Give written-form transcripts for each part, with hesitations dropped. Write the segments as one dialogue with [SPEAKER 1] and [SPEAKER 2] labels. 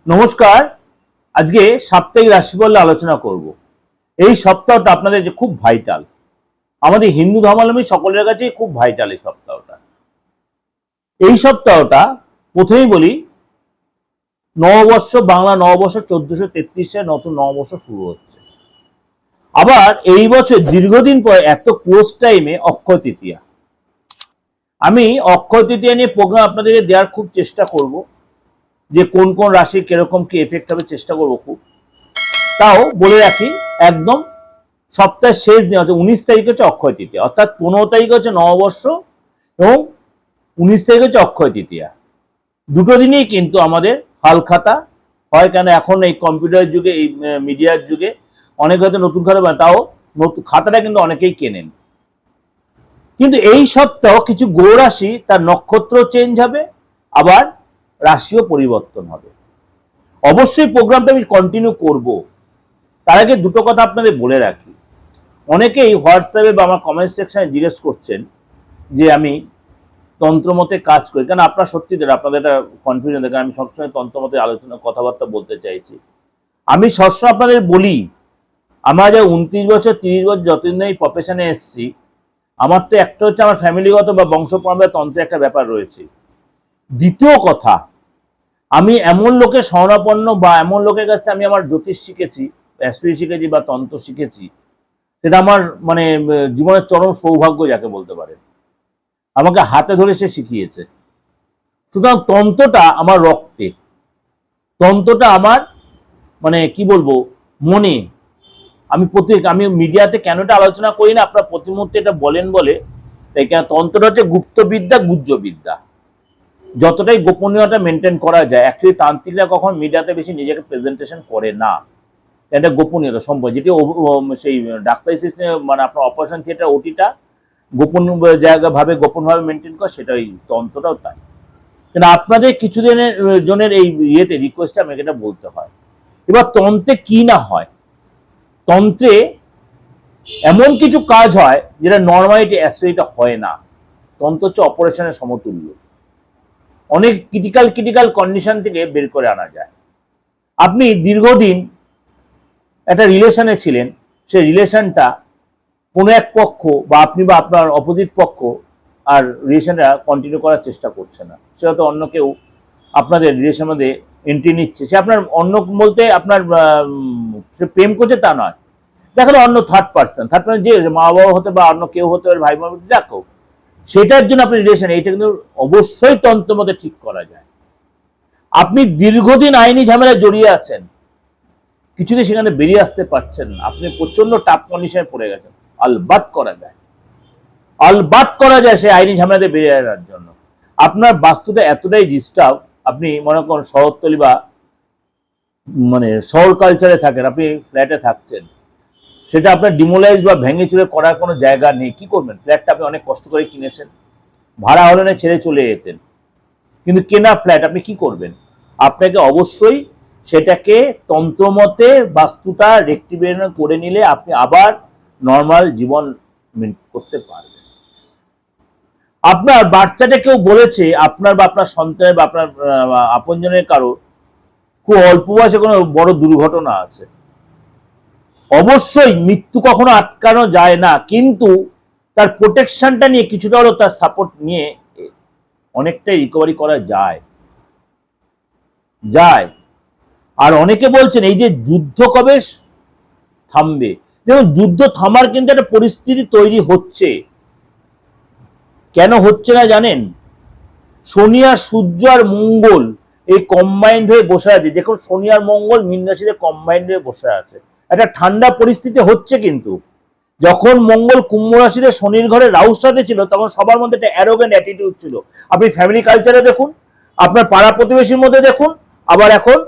[SPEAKER 1] নমস্কার। আজকে সাপ্তাহিক রাশিফল আলোচনা করব। এই সপ্তাহটা আপনাদের যে খুব ভাইটাল, আমাদের হিন্দু ধর্মাবলম্বী সকলের কাছে খুব ভাইটাল এই সপ্তাহটা। এই সপ্তাহটা প্রথমেই বলি, নববর্ষ, বাংলা নববর্ষ 1433 সালে নতুন নববর্ষ শুরু হচ্ছে। আবার এই বছর দীর্ঘদিন পর এত ক্লোজ টাইমে অক্ষয় তৃতীয়া। আমি অক্ষয় তৃতীয়া নিয়ে প্রোগ্রাম আপনাদেরকে দেওয়ার খুব চেষ্টা করব, যে কোন কোন রাশির কিরকম কি এফেক্ট হবে চেষ্টা করবো খুব। তাও বলে রাখি, একদম সপ্তাহের শেষ দিন হচ্ছে 19 তারিখ হচ্ছে অক্ষয় তৃতীয়া, অর্থাৎ 15 তারিখ হচ্ছে নববর্ষ এবং 19 তারিখ হচ্ছে অক্ষয় তৃতীয়া। দুটো দিনই কিন্তু আমাদের হালখাতা হয়, কেন এখন এই কম্পিউটার যুগে, এই মিডিয়ার যুগে অনেক হয়তো নতুন খাতা বানায়, তাও নতুন খাতাটা কিন্তু অনেকেই কেনেন। কিন্তু এই সপ্তাহ কিছু গ্রহ রাশি তার নক্ষত্র চেঞ্জ হবে, আবার রাশিও পরিবর্তন হবে। অবশ্যই প্রোগ্রামটা আমি কন্টিনিউ করব। তার আগে দুটো কথা আপনাদের বলে রাখি। অনেকেই হোয়াটসঅ্যাপে বা আমার কমেন্ট সেকশনে জিজ্ঞেস করছেন যে আমি তন্ত্রমতে কাজ করি, কারণ আপনারা সত্যি আপনাদের একটা কনফিউশন দেখেন, আমি সবসময় তন্ত্রমতে আলোচনা কথাবার্তা বলতে চাইছি। আমি সবসময় আপনাদের বলি, আমার যে 29 বছর 30 বছর যতদিন এই প্রফেশনে এসেছি, আমার তো একটা হচ্ছে আমার ফ্যামিলিগত বা বংশ পরম্পরা তন্ত্রের একটা ব্যাপার রয়েছে। দ্বিতীয় কথা, আমি এমন লোকের শরণাপন্ন বা এমন লোকের কাছ থেকে আমি আমার জ্যোতিষ শিখেছি, অ্যাস্ট্রোলজি শিখেছি বা তন্ত্র শিখেছি, সেটা আমার মানে জীবনের চরম সৌভাগ্য যাকে বলতে পারে। আমাকে হাতে ধরে সে শিখিয়েছে। সুতরাং তন্ত্রটা আমার রক্তে, তন্ত্রটা আমার মানে কি বলবো মনে। আমি মিডিয়াতে কেন এটা আলোচনা করি না, আপনারা প্রতি মুহূর্তে এটা বলেন বলে, তাই কেন তন্ত্রটা হচ্ছে গুপ্তবিদ্যা, গুহ্যবিদ্যা। যতটাই গোপনীয়তা মেনটেন করা যায়, অ্যাকচুয়ালি তান্ত্রিকরা কখন মিডিয়াতে বেশি নিজেকে প্রেজেন্টেশন করে না, এটা গোপনীয়তা সম্ভব। যেটি সেই ডাক্তারি সিস্টেমে মানে আপনার অপারেশন থিয়েটার ওটিটা গোপন জায়গাভাবে গোপনভাবে মেনটেন করে, সেটাই তন্ত্রটাও তাই। কিন্তু আপনাদের কিছুদিনের জনের এই ইয়েতে রিকোয়েস্টে আমাকে এটা বলতে হয়। এবার তন্ত্রে কি না হয়, তন্ত্রে এমন কিছু কাজ হয় যেটা নর্মালিটি অ্যাস্ট্রোলজিতে হয় না। তন্ত্র হচ্ছে অপারেশনের সমতুল্য। অনেক ক্রিটিক্যাল কন্ডিশন থেকে বের করে আনা যায়। আপনি দীর্ঘদিন একটা রিলেশনে ছিলেন, সেই রিলেশনটা কোনো এক পক্ষ বা আপনি বা আপনার অপোজিট পক্ষ আর রিলেশনটা কন্টিনিউ করার চেষ্টা করছে না, সে হয়তো অন্য কেউ আপনাদের রিলেশনের মধ্যে এন্ট্রি নিচ্ছে। সে আপনার অন্য বলতে আপনার সে প্রেম করছে তা নয়, দেখা অন্য থার্ড পার্সন যে মা বাবা হতে বা অন্য কেউ হতে পারে, ভাই বোন যাক হোক, সেটার জন্য আপনি রিলেশন, এইটা কিন্তু অবশ্যই তন্ত্রের মধ্যে ঠিক করা যায়। আপনি দীর্ঘদিন আইনি ঝামেলায় জড়িয়ে আছেন, কিছুদিন সেখানে বেরিয়ে আসতে পারছেন না, আপনি প্রচন্ড টাফ কন্ডিশনে পড়ে গেছেন, আলবাত করা যায়, আলবাত করা যায় সেই আইনি ঝামেলাতে বেরিয়ে আসার জন্য। আপনার বাস্তুটা এতটাই ডিস্টার্ব, আপনি মনে করেন শহরতলি বা মানে শহর কালচারে থাকেন, আপনি ফ্ল্যাটে থাকছেন, সেটা আপনার ডিমোলাইজ বা ভেঙে চুরে করার কোনো জায়গা নেই। কি করবেন? ফ্ল্যাটটা আপনি অনেক কষ্ট করে কিনেছেন, ভাড়া হলে না ছেড়ে চলে যেতেন, কিন্তু কেনা ফ্ল্যাট আপনি কি করবেন? আপনাকে অবশ্যই সেটাকে তন্ত্রমতে বাস্তুটা রেক্টিফিকেশন করে নিলে আপনি আবার নর্মাল জীবন করতে পারবেন। আপনার বাচ্চাটা কেউ বলেছে, আপনার বা আপনার সন্তানের বা আপনার আপনজনের কারো খুব অল্প বয়সে কোনো বড় দুর্ঘটনা আছে, অবশ্যই মৃত্যু কখনো আটকানো যায় না, কিন্তু তার প্রোটেকশনটা নিয়ে কিছুটা হলেও তার সাপোর্ট নিয়ে অনেকটাই রিকভারি করা যায়। আর অনেকে বলছেন এই যে যুদ্ধ কবে থামবে, যেমন যুদ্ধ থামার কিন্তু একটা পরিস্থিতি তৈরি হচ্ছে। কেন হচ্ছে না জানেন? শনি আর সূর্য আর মঙ্গল এই কম্বাইন্ড হয়ে বসে আছে। দেখুন শনি আর মঙ্গল মীন রাশিতে কম্বাইন্ড হয়ে বসে আছে, একটা ঠান্ডা পরিস্থিতি হচ্ছে। কিন্তু যখন মঙ্গল কুম্ভ রাশিতে শনির ঘরে রাহুর সাথে ছিল, তখন সবার মধ্যে একটা অ্যারোগেন্ট অ্যাটিটিউড ছিল। আপনি ফ্যামিলি কালচারে দেখুন, আপনার পাড়া প্রতিবেশীর মধ্যে দেখুন। আবার এখন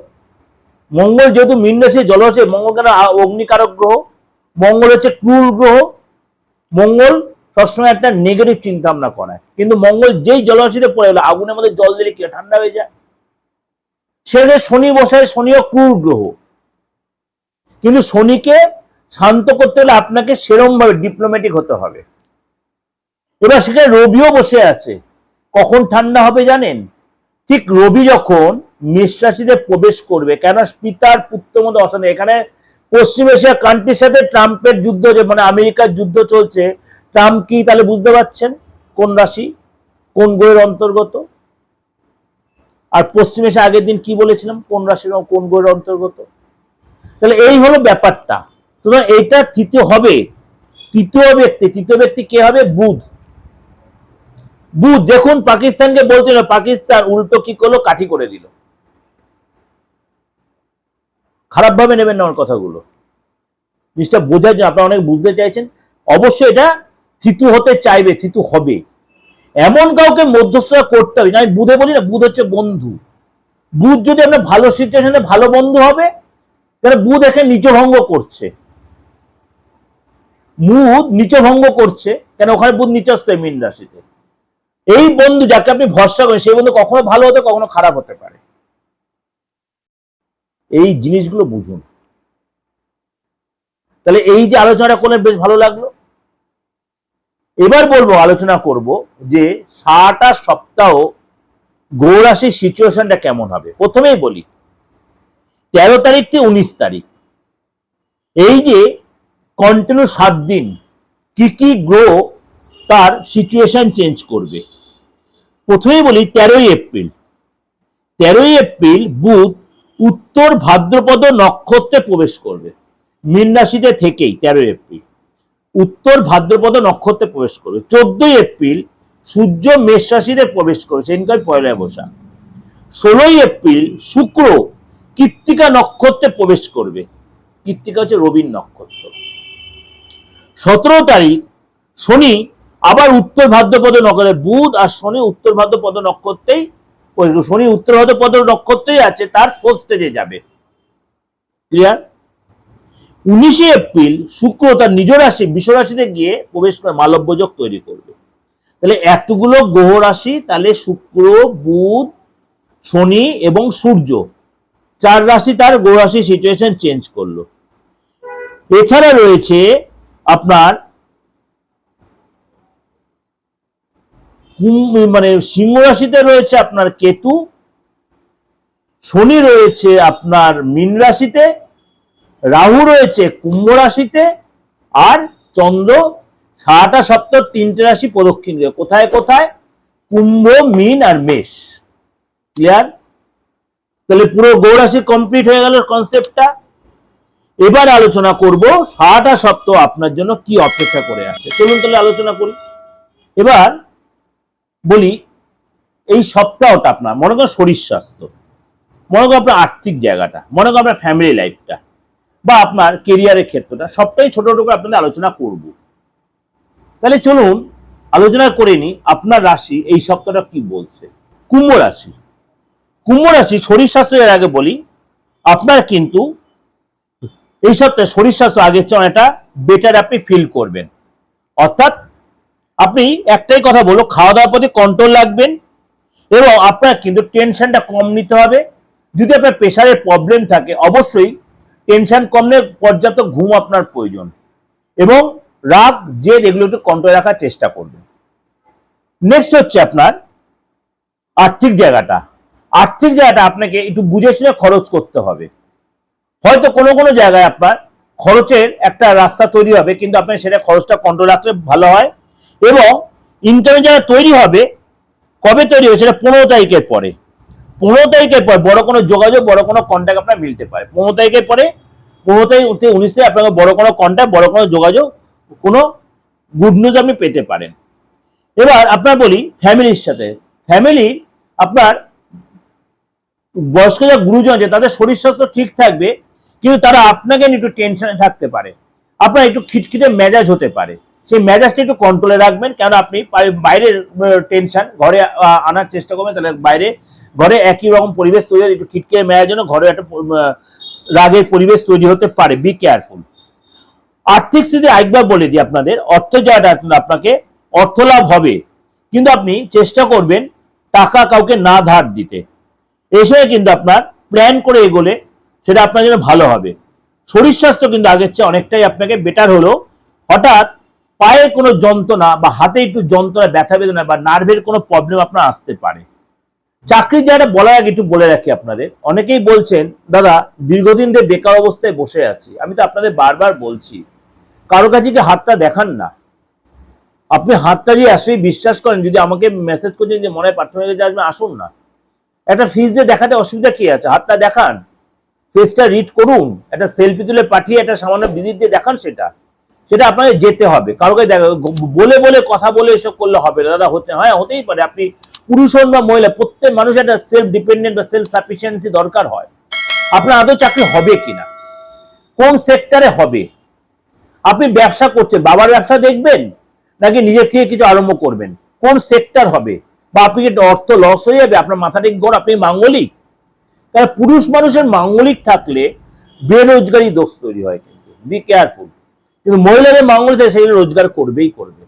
[SPEAKER 1] মঙ্গল যেহেতু মীন রাশি জলরাশি, মঙ্গল কেন অগ্নিকারক গ্রহ, মঙ্গল হচ্ছে ক্রূর গ্রহ, মঙ্গল সবসময় একটা নেগেটিভ চিন্তা ভাবনা করায়। কিন্তু মঙ্গল যেই জলরাশিতে পড়ে গেল, আগুনের মধ্যে জল দিলে কি ঠান্ডা হয়ে যায়। সেখানে শনি বসায়, শনিও ক্রূর গ্রহ, কিন্তু শনিকে শান্ত করতে হলে আপনাকে সেরম ভাবে ডিপ্লোম্যাটিক হতে হবে। এবার সেখানে রবিও বসে আছে, কখন ঠান্ডা হবে জানেন? ঠিক রবি যখন মেষ রাশিতে প্রবেশ করবে, কেন পিতার পুত্র মধ্যে অশান্তি, এখানে পশ্চিম এশিয়া কান্ট্রির সাথে ট্রাম্পের যুদ্ধ, যে মানে আমেরিকার যুদ্ধ চলছে, ট্রাম্প কি তাহলে বুঝতে পারছেন কোন রাশি কোন গ্রহের অন্তর্গত। আর পশ্চিম এশিয়া আগের দিন কি বলেছিলাম কোন রাশির কোন গ্রহের অন্তর্গত। তাহলে এই হলো ব্যাপারটা। সুতরাং এইটা তৃতীয় হবে, তৃতীয় ব্যক্তি কে হবে? বুধ। বুধ দেখুন পাকিস্তানকে বলছিল, পাকিস্তান উল্টো কি করলো? কাঠি করে দিল। খারাপ ভাবে নেবেন না আমার কথাগুলো, জিনিসটা বোঝার জন্য। আপনারা অনেক বুঝতে চাইছেন, অবশ্যই এটা থিতু হতে চাইবে, থিতু হবে। এমন কাউকে মধ্যস্থতা করতে হবে। আমি বুধে বলি না, বুধ হচ্ছে বন্ধু। বুধ যদি আপনার ভালো সিচুয়েশনে ভালো বন্ধু হবে, তাহলে বুধ এখানে নিচভঙ্গ করছে। বুধ নিচভঙ্গ করছে কেন? ওখানে বুধ নিচস্থ মীন রাশিতে। এই বন্ধু যাকে আপনি ভরসা করেন, সেই বন্ধু কখনো ভালো হতে কখনো খারাপ হতে পারে। এই জিনিসগুলো বুঝুন। তাহলে এই যে আলোচনাটা করলে বেশ ভালো লাগলো। এবার বলবো, আলোচনা করব যে সারাটা সপ্তাহ গ্রহ রাশির সিচুয়েশনটা কেমন হবে। প্রথমেই বলি 13 তারিখ থেকে 19 তারিখ, এই যে কন্টিনিউ 7 দিন কি কি গ্রহ তার সিচুয়েশন চেঞ্জ করবে। প্রথমেই বলি 13ই এপ্রিল। 13ই এপ্রিল বুধ উত্তর ভাদ্রপদ নক্ষত্রে প্রবেশ করবে মীন রাশিতে থেকেই। 13 এপ্রিল উত্তর ভাদ্রপদ নক্ষত্রে প্রবেশ করবে। 14ই এপ্রিল সূর্য মেষ রাশিতে প্রবেশ করবে, সেদিনকার পয়লা বৈশাখ। 16ই এপ্রিল শুক্র কৃত্তিকা নক্ষত্রে প্রবেশ করবে। কৃত্তিকা হচ্ছে রবির নক্ষত্র। 17 তারিখ শনি আবার উত্তর ভাদ্রপদ নক্ষত্রে, বুধ আর শনি উত্তর ভাদ্রপদ নক্ষত্রেই, শনি উত্তর ভাদ্রপদ নক্ষত্রেই আছে, তার 4th স্টেজে যাবে। ক্লিয়ার? 19 এপ্রিল শুক্র তার নিজ রাশি বৃষ রাশিতে গিয়ে প্রবেশ করে মালব্য যোগ তৈরি করবে। তাহলে এতগুলো গ্রহ রাশি, তাহলে শুক্র, বুধ, শনি এবং সূর্য, 4 রাশি তার গ্রহ রাশি সিচুয়েশন চেঞ্জ করলো। এছাড়া রয়েছে আপনার মানে সিংহ রাশিতে রয়েছে আপনার কেতু, শনি রয়েছে আপনার মীন রাশিতে, রাহু রয়েছে কুম্ভ রাশিতে, আর চন্দ্র সারাটা সপ্তাহ 3টে রাশি প্রদক্ষিণ করে। কোথায় কোথায়? কুম্ভ, মীন আর মেষ। ক্লিয়ার? তাহলে পুরো গ্রহ রাশি কমপ্লিট হয়ে গেল কনসেপ্টটা। এবার আলোচনা করব সারাটা সপ্তাহ আপনার জন্য কি অপেক্ষা করে আছে। চলুন তাহলে আলোচনা করি। এবার বলি এই সপ্তাহটা আপনার, মনে করেন শরীর স্বাস্থ্য, মনে করেন আপনার আর্থিক জায়গাটা, মনে করেন আপনার ফ্যামিলি লাইফটা, বা আপনার কেরিয়ারের ক্ষেত্রটা, সবটাই ছোট ছোট করে আপনাদের আলোচনা করব। তাহলে চলুন আলোচনা করে নি আপনার রাশি এই সপ্তাহটা কি বলছে। কুম্ভ রাশি। কুম্ভ রাশি শরীর স্বাস্থ্যের আগে বলি, আপনার কিন্তু এই সপ্তাহে শরীর স্বাস্থ্য আগের চেয়ে অনেকটা বেটার আপনি ফিল করবেন। অর্থাৎ আপনি একটাই কথা বলবো, খাওয়া দাওয়ার প্রতি কন্ট্রোল রাখবেন এবং আপনার কিন্তু টেনশনটা কম নিতে হবে। যদি আপনার প্রেশারের প্রবলেম থাকে, অবশ্যই টেনশন কমলে পর্যাপ্ত ঘুম আপনার প্রয়োজন, এবং রাগ জেদ এগুলো একটু কন্ট্রোল রাখার চেষ্টা করবেন। নেক্সট হচ্ছে আপনার আর্থিক জায়গাটা। আর্থিক জায়গাটা আপনাকে একটু বুঝে শুনে খরচ করতে হবে। হয়তো কোনো কোনো জায়গায় আপনার খরচের একটা রাস্তা তৈরি হবে, কিন্তু আপনি সেটা খরচটা কন্ট্রোল রাখলে ভালো হয়। এবং ইনকামের জায়গা তৈরি হবে, কবে তৈরি হবে? সেটা 15 তারিখের পরে। 15 তারিখের পর বড় কোনো যোগাযোগ, বড় কোনো কন্ট্যাক্ট আপনার মিলতে পারে। 15 তারিখের পরে, 15 তারিখ 19 তারিখ আপনাকে বড় কোনো কন্ট্যাক্ট, বড় কোনো যোগাযোগ, কোনো গুড নিউজ আপনি পেতে পারেন। এবার আপনার বলি ফ্যামিলির সাথে। ফ্যামিলি আপনার বয়স্ক যা গুরুজন আছে তাদের শরীর স্বাস্থ্য ঠিক থাকবে, কিন্তু তারা আপনাকে একটু টেনশনে থাকতে পারে, আপনার একটু খিটখিটে মেজাজ হতে পারে। সেই মেজাজটা একটু কন্ট্রোলে রাখবেন, কেন আপনি বাইরের টেনশন ঘরে আনার চেষ্টা করবেন, তাহলে বাইরে ঘরে একই রকম পরিবেশ তৈরি হয়, একটু খিটখিটে মেজাজ জন্য ঘরে একটা রাগের পরিবেশ তৈরি হতে পারে। Be careful. আর্থিক স্থিতি একবার বলে দিই আপনাদের, অর্থ জায়গাটা আপনাকে অর্থ লাভ হবে, কিন্তু আপনি চেষ্টা করবেন টাকা কাউকে না ধার দিতে। এই সময় কিন্তু আপনার প্ল্যান করে এগোলে সেটা আপনার জন্য ভালো হবে। শরীর স্বাস্থ্য কিন্তু আগের চেয়ে অনেকটাই আপনাকে বেটার হলো। হঠাৎ পায়ে কোনো যন্ত্রণা বা হাতে একটু যন্ত্রণা, ব্যথা বেদনা বা নার্ভের কোনো প্রবলেম আপনার আসতে পারে। চাকরির জায়গাটা বলার আগে একটু বলে রাখি আপনাদের, অনেকেই বলছেন দাদা দীর্ঘদিন ধরে বেকার অবস্থায় বসে আছি। আমি তো আপনাদের বারবার বলছি কারো কাছে কি হাতটা দেখান না। আপনি হাতটা দিয়ে আসলেই বিশ্বাস করেন, যদি আমাকে মেসেজ করছেন যে মনে হয় প্রাথমিক আসবেন, আসুন না, একটা ফিস দিয়ে দেখাতে অসুবিধা কি আছে? হাতটা দেখান, ফেসটা রিড করুন, একটা সেলফি তুলে পাঠিয়ে একটা সামান্য ভিজিট দিয়ে দেখান। সেটা আপনাকে যেতে হবে। কারোকে বলে বলে কথা বলে এসব করলে হবে না দাদা। হচ্ছে হ্যাঁ, হতেই পারে আপনি পুরুষ হন বা মহিলা, প্রত্যেক মানুষ একটা সেলফ ডিপেন্ডেন্ট বা সেলফ সাফিসিয়েন্সি দরকার হয়। আপনার আদৌ চাকরি হবে কিনা, কোন সেক্টরে হবে, আপনি ব্যবসা করছেন, বাবার ব্যবসা দেখবেন নাকি নিজের থেকে কিছু আরম্ভ করবেন, কোন সেক্টর হবে, বা আপনি অর্থ লস হয়ে যাবে, আপনার মাথাটা গড়, আপনি মাঙ্গলিক। কারণ পুরুষ মানুষের মাঙ্গলিক থাকলে বেরোজগারি দোষ তৈরি হয়, কিন্তু বি কেয়ারফুল। কিন্তু মহিলাদের মাঙ্গলিক থাকে, সেগুলো রোজগার করবেই করবে।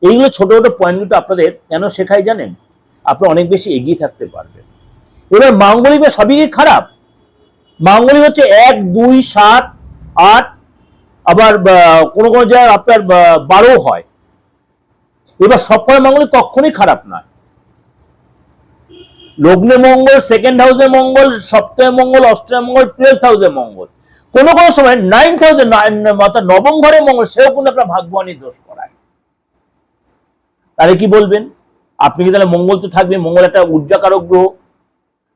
[SPEAKER 1] এইগুলো ছোট ছোট পয়েন্টগুলো আপনাদের কেন শেখাই জানেন? আপনি অনেক বেশি এগিয়ে থাকতে পারবেন। এবার মাঙ্গলিক সবই কি খারাপ? মাঙ্গলিক হচ্ছে 1, 2, 7, 8, আবার কোনো কোনো জায়গায় আপনার 12 হয়। এবার সবকটা মাঙ্গলিক কখনোই খারাপ নয়। লগ্নে মঙ্গল, সেকেন্ড হাউসে মঙ্গল, সপ্তমে মঙ্গল, অষ্টমে মঙ্গল, 12th হাউসে মঙ্গল, কোনো কোনো সময় 9th হাউসে, অর্থাৎ নবম ঘরে মঙ্গল, সেও কিন্তু আপনার ভাগ্যবানী দোষ করায়। তাহলে কি বলবেন? আপনি কি তাহলে মঙ্গল তো থাকবে, মঙ্গল একটা ঊর্জাকারক গ্রহ,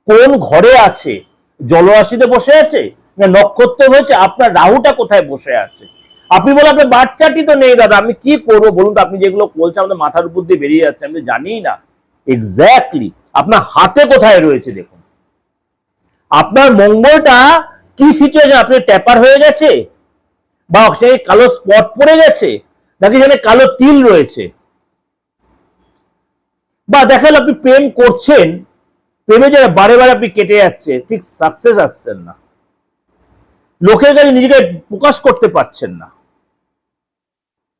[SPEAKER 1] কোন ঘরে আছে? জলরাশিতে বসে আছে না নক্ষত্র হয়েছে? আপনার রাহুটা কোথায় বসে আছে? আপনি বলেন আপনার বাচ্চাটি তো নেই দাদা, আমি কি করবো বলুন তো? আপনি যেগুলো বলছেন আমাদের মাথার উপর দিয়ে বেরিয়ে যাচ্ছে, আমি জানি না এক্স্যাক্টলি আপনার হাতে কোথায় রয়েছে। দেখুন আপনার মঙ্গলটা কি সিচুয়েশন, আপনি ট্যাপার হয়ে গেছে, বা সে কালো স্পট পড়ে গেছে, নাকি সেখানে কালো তিল রয়েছে, বা দেখেন আপনি প্রেম করছেন, প্রেমে যারা বারে বারে আপনি কেটে যাচ্ছে, ঠিক সাকসেস আসছেন না, লোকের কাছে নিজেকে প্রকাশ করতে পারছেন না,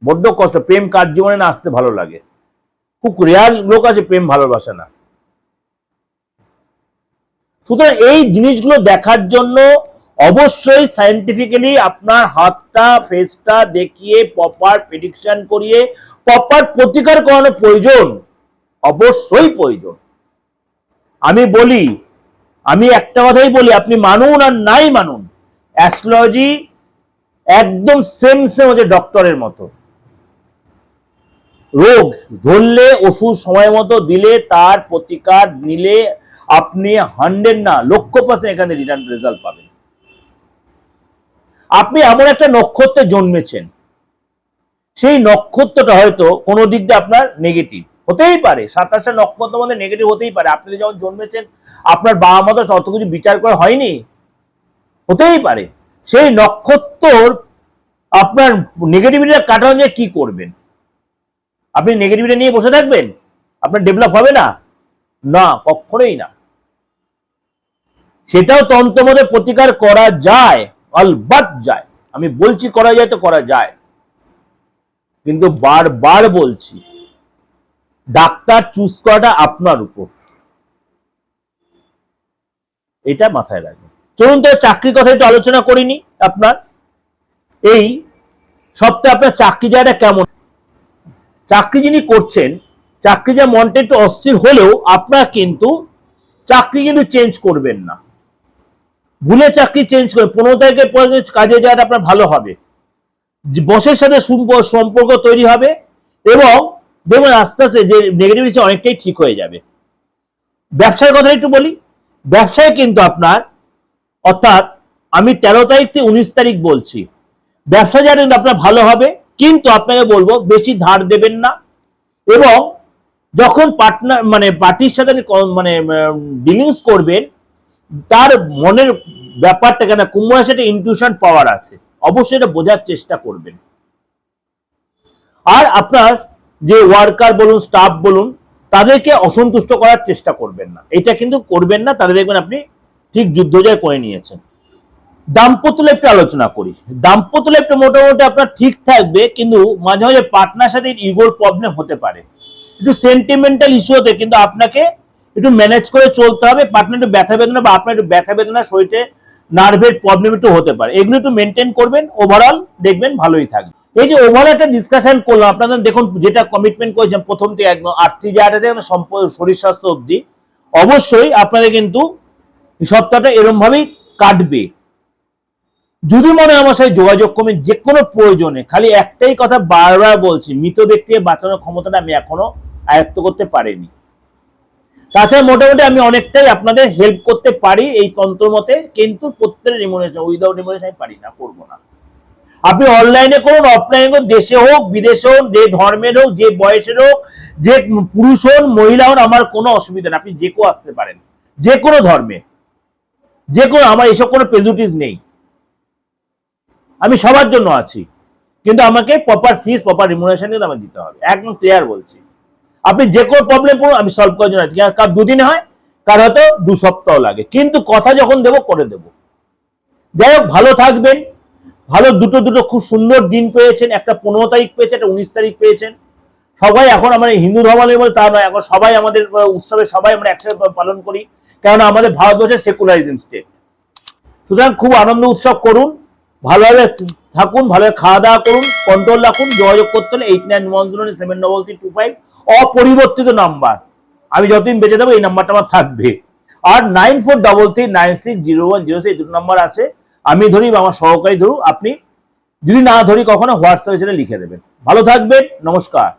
[SPEAKER 1] বড্ড কষ্ট। প্রেম কার জীবনে না আসতে ভালো লাগে? খুব রেয়ার লোক আছে প্রেম ভালোবাসে না। সুতরাং এই জিনিসগুলো দেখার জন্য অবশ্যই সায়েন্টিফিক্যালি আপনার হাতটা, ফেসটা দেখিয়ে প্রপার প্রেডিকশন করিয়ে প্রপার প্রতিকার করানো প্রয়োজন, অবশ্যই প্রয়োজন। আমি বলি, আমি একটা কথাই বলি, আপনি মানুন আর নাই মানুন, অ্যাস্ট্রোলজি একদম সেম হচ্ছে ডক্টরের মতো। রোগ ধরলে ওষুধ সময় মতো দিলে, তার প্রতিকার নিলে আপনি 100 না 1,00,000% এখানে রিটার্ন রেজাল্ট পাবেন। আপনি এমন একটা নক্ষত্রে জন্মেছেন, সেই নক্ষত্রটা হয়তো কোনো দিক দিয়ে আপনার নেগেটিভ হতেই পারে। 27টা নক্ষত্রের মধ্যে নেগেটিভ হতেই পারে। আপনি যখন জন্মেছেন আপনার বাবা মা তো অত কিছু বিচার করে হয়নি, হতেই পারে। সেই নক্ষত্র আপনার নেগেটিভিটিটা কাটানো যায়, কি করবেন? আপনি নেগেটিভিটি নিয়ে বসে থাকবেন? আপনার ডেভেলপ হবে না, না কখনোই না। সেটাও তন্ত্র মধ্যে প্রতিকার করা যায়, অলবাত যায়। আমি বলছি করা যায় তো করা যায়, কিন্তু বারবার বলছি ডাক্তার চুজ করাটা আপনার উপর, এটা মাথায় রাখবেন। চলুন তো চাকরির কথা একটু আলোচনা করিনি। আপনার এই সপ্তাহে আপনার চাকরি জায়গাটা কেমন? চাকরি যিনি করছেন, চাকরি যা মনটা একটু অস্থির হলেও আপনার কিন্তু চাকরি কিন্তু চেঞ্জ করবেন না, ভুলে চাকরি চেঞ্জ করে 15 তারিখের পরে কাজে যাওয়াটা আপনার ভালো হবে। বসের সাথে সম্পর্ক তৈরি হবে, এবং দেখবেন আস্তে আস্তে যে নেগেটিভিটি অনেকটাই ঠিক হয়ে যাবে। ব্যবসার কথা একটু বলি। ব্যবসায় কিন্তু আপনার, অর্থাৎ আমি 13 তারিখ থেকে 19 তারিখ বলছি, ব্যবসা যা কিন্তু আপনার ভালো হবে, কিন্তু আপনাকে বলবো বেশি ধার দেবেন না, এবং যখন পার্টনার মানে পার্টির সাথে মানে ডিলিংস করবেন, তার মনের ব্যাপারটা কেন কুম্ভ রাশি একটা ইনটিউশন পাওয়ার আছে, অবশ্যই এটা বোঝার চেষ্টা করবেন। আর আপনার যে ওয়ার্কার বলুন, স্টাফ বলুন, তাদেরকে অসন্তুষ্ট করার চেষ্টা করবেন না, এটা কিন্তু করবেন না, তাদের দেখবেন আপনি ঠিক যুদ্ধ জয় করে নিয়েছেন। দাম্পত্য লাইফটা আলোচনা করি। দাম্পত্য লাইফটা মোটামুটি আপনার ঠিক থাকবে, কিন্তু মাঝে মাঝে পার্টনার সাথে ইগোর প্রবলেম হতে পারে, একটু সেন্টিমেন্টাল ইস্যু হতে, কিন্তু আপনাকে একটু ম্যানেজ করে চলতে হবে। পার্টনার একটু ব্যথা বেদনা, বা আপনার একটু ব্যথা বেদনা, শরীরে নার্ভের প্রবলেম একটু হতে পারে, এগুলো একটু মেনটেন করবেন, ওভারঅল দেখবেন ভালোই থাকবে। এই যে ওভারঅল একটা ডিসকাশন করলাম আপনাদের, দেখুন যেটা কমিটমেন্ট করেছেন প্রথম থেকে একদম আর্থিক জায়গাটা থেকে শরীর স্বাস্থ্য অবধি, অবশ্যই আপনাদের কিন্তু এই সপ্তাহটা এরম ভাবেই কাটবে। যদি মনে হয় আমার সাথে যোগাযোগ করবেন যে কোনো প্রয়োজনে, খালি একটাই কথা বারবার বলছি, মৃত ব্যক্তিকে বাঁচানোর ক্ষমতাটা আমি এখনো আয়ত্ত করতে পারিনি। তাছাড়া মোটামুটি আমি অনেকটাই আপনাদের হেল্প করতে পারি এই তন্ত্র মতে, কিন্তু প্রত্যেকের রিমুনারেশন, উইদাউট রিমুনারেশন আমি পারি না, করবো না। আপনি অনলাইনে করুন, অফলাইনে করুন, দেশে হোক বিদেশে হোক, যে ধর্মের হোক, যে বয়সের হোক, যে পুরুষ হন মহিলা হন, আমার কোনো অসুবিধা নেই, আপনি যে কেউ আসতে পারেন, যে কোনো ধর্মে, যে কোনো, আমার এসব কোনো প্রেজুডিস নেই, আমি সবার জন্য আছি। কিন্তু আমাকে প্রপার ফিস, প্রপার রিমুনারেশন কিন্তু আমাকে দিতে হবে, একদম ক্লিয়ার বলছি। আপনি যে কোনো প্রবলেম করুন, আমি সলভ করার জন্য আছি। কার দুদিনে হয়, কার হয়তো 2 সপ্তাহ লাগে, কিন্তু কথা যখন দেবো করে দেবো। যাই হোক, ভালো থাকবেন। ভালো দুটো খুব সুন্দর দিন পেয়েছেন, একটা 15 তারিখ পেয়েছেন, একটা 19 তারিখ পেয়েছেন। সবাই এখন আমার হিন্দু ধর্মাবলম্বী তা নয়, এখন সবাই আমাদের উৎসবে সবাই আমরা একসাথে পালন করি, কারণ আমাদের ভারতবর্ষের সেকুলারিজম স্টেট। সুতরাং খুব আনন্দ উৎসব করুন, ভালোভাবে থাকুন, ভালোভাবে খাওয়া দাওয়া করুন, কন্ট্রোল রাখুন। যোগাযোগ করতে হলে 89107225 অপরিবর্তিত নাম্বার, আমি যতদিন বেঁচে দেবো এই নাম্বারটা আমার থাকবে। আর 9433960106 এই দুটো নাম্বার আছে, আমি ধরি বা আমার সহকারী ধরু, আপনি যদি না ধরি কখনো হোয়াটসঅ্যাপে সেটা লিখে দেবেন। ভালো থাকবেন, নমস্কার।